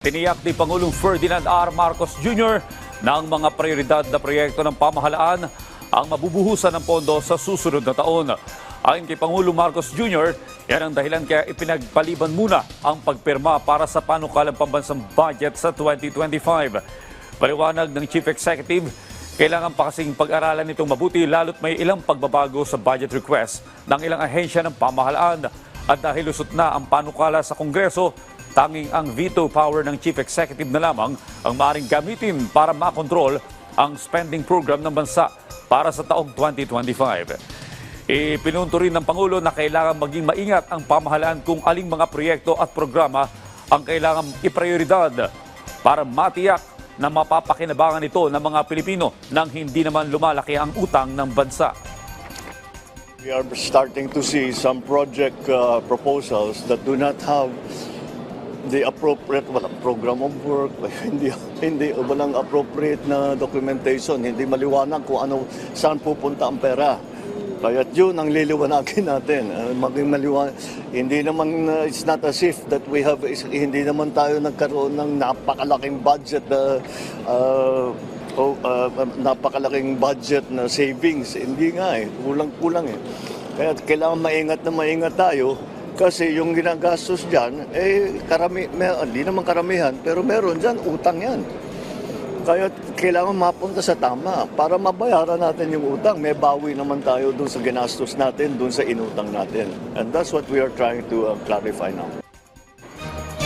Tiniyak ni Pangulong Ferdinand R. Marcos Jr. na ang mga prioridad na proyekto ng pamahalaan ang mabubuhusan ng pondo sa susunod na taon. Ayon kay Pangulong Marcos Jr., yan ang dahilan kaya ipinagpaliban muna ang pagpirma para sa panukalang pambansang budget sa 2025. Paliwanag ng Chief Executive, kailangan pa kasing pag-aralan nitong mabuti lalo't may ilang pagbabago sa budget request ng ilang ahensya ng pamahalaan. At dahil lusot na ang panukala sa Kongreso, tanging ang veto power ng Chief Executive na lamang ang maaaring gamitin para makontrol ang spending program ng bansa para sa taong 2025. Ipinunto rin ng Pangulo na kailangan maging maingat ang pamahalaan kung aling mga proyekto at programa ang kailangan iprioridad para matiyak na mapapakinabangan ito ng mga Pilipino nang hindi naman lumalaki ang utang ng bansa. We are starting to see some project proposals that do not have the appropriate program of work, hindi walang appropriate na documentation, hindi maliwanag kung ano saan pupunta ang pera. Kaya yun ang liliwanagin natin. Maging maliwanag. Hindi naman, it's not as if that hindi naman tayo nagkaroon ng napakalaking budget napakalaking budget na savings. Hindi nga kulang-kulang eh. Kaya kailangan maingat tayo. Kasi yung ginagastos dyan, hindi naman karamihan, pero meron dyan, utang yan. Kaya kailangan mapunta sa tama para mabayaran natin yung utang. May bawi naman tayo dun sa ginastos natin, dun sa inutang natin. And that's what we are trying to clarify now.